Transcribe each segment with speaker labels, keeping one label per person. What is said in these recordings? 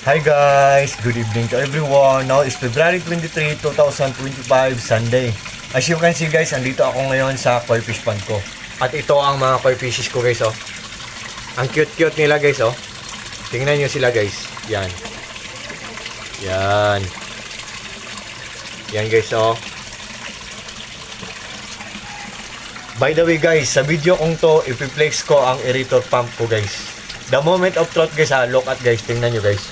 Speaker 1: Hi guys, good evening to everyone. Now is February 23, 2025, Sunday. As you can see guys, andito ako ngayon sa koi fish pond ko. At ito ang mga koi fishes ko guys, oh. Ang cute-cute nila guys, oh. Tingnan nyo sila guys. Yan. Yan. Yan guys, oh. By the way guys, sa video kong to, ipiplex ko ang aerator pump ko guys. The moment of truth guys, ha. Look at guys, tingnan nyo guys.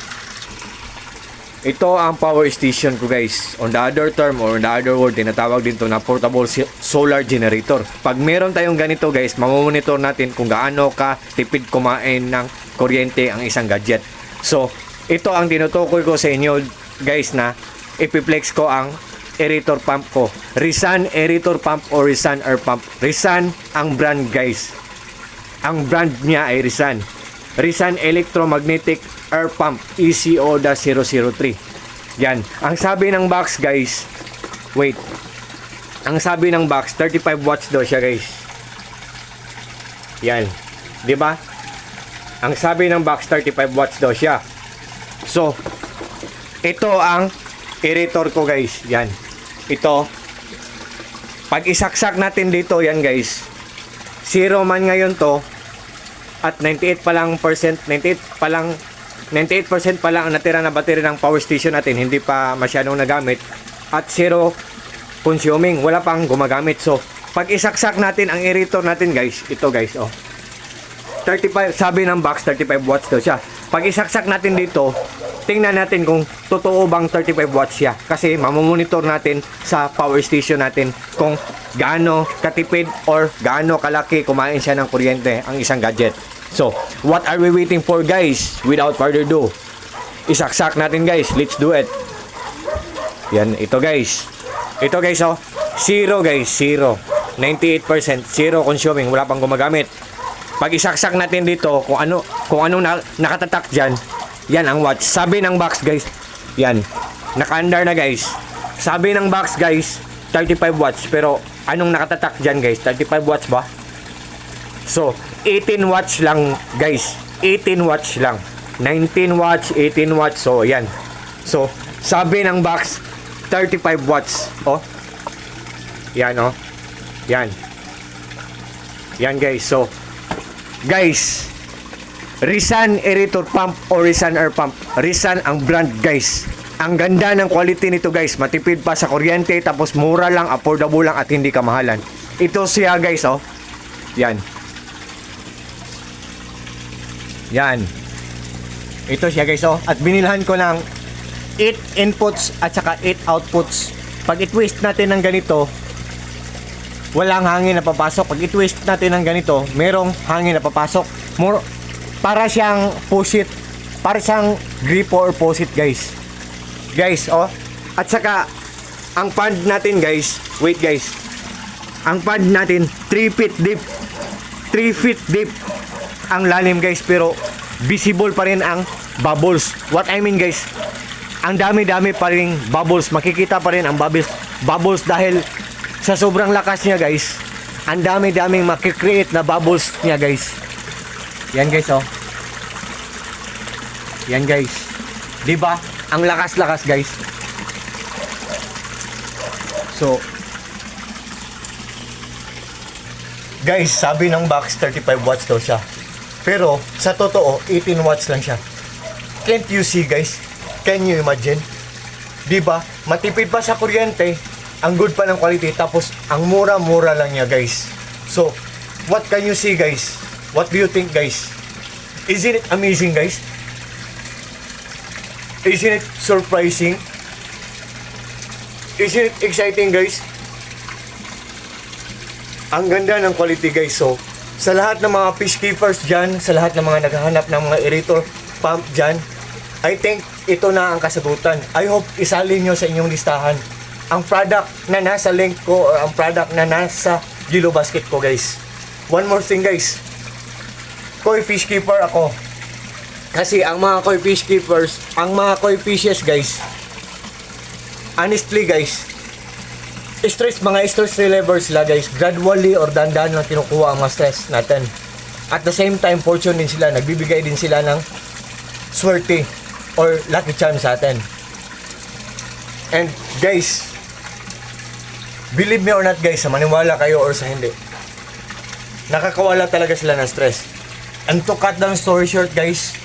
Speaker 1: Ito ang power station ko guys. On the other term or on the other word, tinatawag dito na portable solar generator. Pag meron tayong ganito guys, mamomonitor natin kung gaano ka tipid kumain ng kuryente ang isang gadget. So, ito ang tinutukoy ko sa inyo guys na ipiplex ko ang aerator pump ko. Rizan aerator pump or Rizan air pump. Rizan ang brand guys. Ang brand niya ay Rizan. Rizan Electromagnetic Air Pump ECO-003. Yan. Ang sabi ng box guys, wait. Ang sabi ng box, 35 watts daw siya guys. Yan. 'Di ba? Ang sabi ng box, 35 watts daw siya. So, ito ang aerator ko guys. Yan. Ito. Pag isaksak natin dito, yan guys. 0 man ngayon to. At 98% pa lang ang natira na battery ng power station natin, hindi pa masyadong nagamit at zero consuming, wala pang gumagamit. So pag isaksak natin ang aerator natin guys, ito guys, oh, 35, sabi ng box 35 watts daw siya. Pag isaksak natin dito, tingnan natin kung totoo bang 35 watts siya, kasi mamomonitor natin sa power station natin kung gaano katipid or gaano kalaki kumain siya ng kuryente ang isang gadget. So, what are we waiting for guys? Without further ado, isaksak natin guys. Let's do it. Yan, ito guys. Ito guys, oh. 0 guys, 0. 98%, 0 consuming, wala pang gumagamit. Pag isaksak natin dito, kung ano nakatatak dyan, yan ang watts. Sabi ng box guys, yan, naka-under na guys. Sabi ng box guys, 35 watts. Pero, anong nakatatak dyan guys? 35 watts ba? So, 18 watts lang guys. 18 watts lang. 19 watts, 18 watts. So, yan. So, sabi ng box, 35 watts. Oh. Yan, oh. Yan. Yan guys. So, guys, Rizan aerator pump or Rizan air pump. Rizan ang brand guys. Ang ganda ng quality nito guys. Matipid pa sa kuryente, tapos mura lang, affordable lang, at hindi kamahalan. Ito siya guys, oh. Yan. Yan. Ito siya guys, oh. At binilhan ko ng 8 inputs at saka 8 outputs. Pag i-twist natin ng ganito, walang hangin na papasok. Pag i-twist natin ng ganito, merong hangin na papasok. Para siyang push-it. Para siyang gripo or push-it guys. Guys, oh. At saka, ang pad natin guys, wait guys. Ang pad natin, 3 feet deep. 3 feet deep ang lalim guys, pero visible pa rin ang bubbles. What I mean guys, ang dami-dami pa rin bubbles. Makikita pa rin ang bubbles dahil sa sobrang lakas niya guys. Ang dami-daming makikreate na bubbles niya guys. Yan guys, oh. Yan guys. Diba? Ang lakas-lakas guys. So, guys, sabi ng box 35 watts daw siya. Pero sa totoo 18 watts lang siya. Can't you see guys? Can you imagine? 'Di ba? Matipid pa sa kuryente, ang good pa ng quality, tapos ang mura-mura lang niya guys. So, what can you see guys? What do you think guys? Isn't it amazing guys? Isn't it surprising? Isn't it exciting guys? Ang ganda ng quality guys. So, sa lahat ng mga fish keepers dyan, sa lahat ng mga naghahanap ng mga aerator pump dyan, I think ito na ang kasagutan. I hope isalin nyo sa inyong listahan ang product na nasa link ko or ang product na nasa Yellow Basket ko guys. One more thing guys, koi fish keeper ako. Kasi ang mga koi fish keepers, ang mga koi fishes guys, honestly guys, mga stress reliever sila guys. Gradually or dandan lang kinukuha ang mga stress natin. At the same time, fortune din sila. Nagbibigay din sila ng swerte. or Lucky Charm sa atin. And guys, believe me or not guys, sa maniwala kayo or sa hindi, nakakawala talaga sila ng stress. And to cut down story short guys,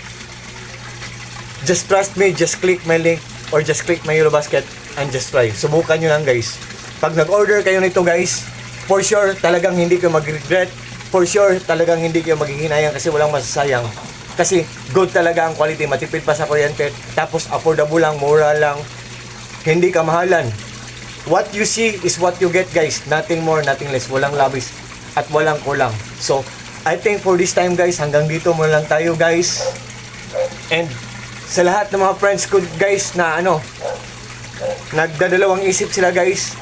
Speaker 1: just trust me, just click my link or just click my Yellow Basket and just try. Subukan nyo lang guys. Pag nag-order kayo nito guys, for sure talagang hindi kayo mag-regret. For sure talagang hindi kayo maghihinayang kasi walang masasayang. Kasi good talaga ang quality, matipid pa sa kuryente, tapos affordable lang, mura lang, hindi kamahalan. What you see is what you get guys. Nothing more, nothing less. Walang labis at walang kulang. So, I think for this time guys, hanggang dito muna lang tayo guys. And sa lahat ng mga friends ko guys na nagdadalawang isip sila guys,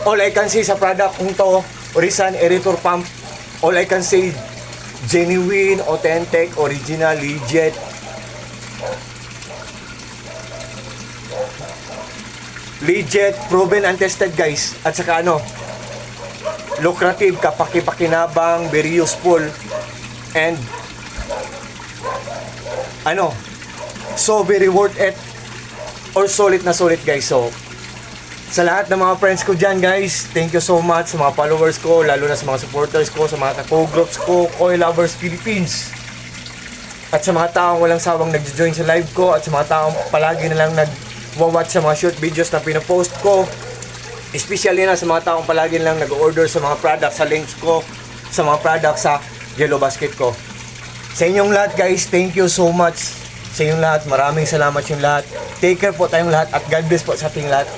Speaker 1: all I can say sa product kong to, Orisan Aerator Pump, all I can say, genuine, authentic, original, legit. Legit, proven and tested guys. At saka lucrative, kapaki-pakinabang, very useful, and so very worth it, or solid na solid guys. So sa lahat ng mga friends ko dyan guys, thank you so much sa mga followers ko, lalo na sa mga supporters ko, sa mga ka-co-groups ko, Koi Lovers Philippines, at sa mga taong walang sawang nag-join sa live ko, at sa mga taong palagi na lang nag-watch sa mga short videos na pinapost ko, especially na sa mga taong palagi na lang nag-order sa mga products, sa links ko, sa mga products sa Yellow Basket ko. Sa inyong lahat guys, thank you so much. Sa inyong lahat, maraming salamat yung lahat. Take care po tayong lahat at God bless po sa ating lahat.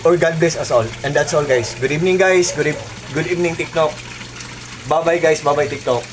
Speaker 1: Or God bless us all. And that's all guys. Good evening guys. Good evening TikTok. Bye bye guys. Bye bye TikTok.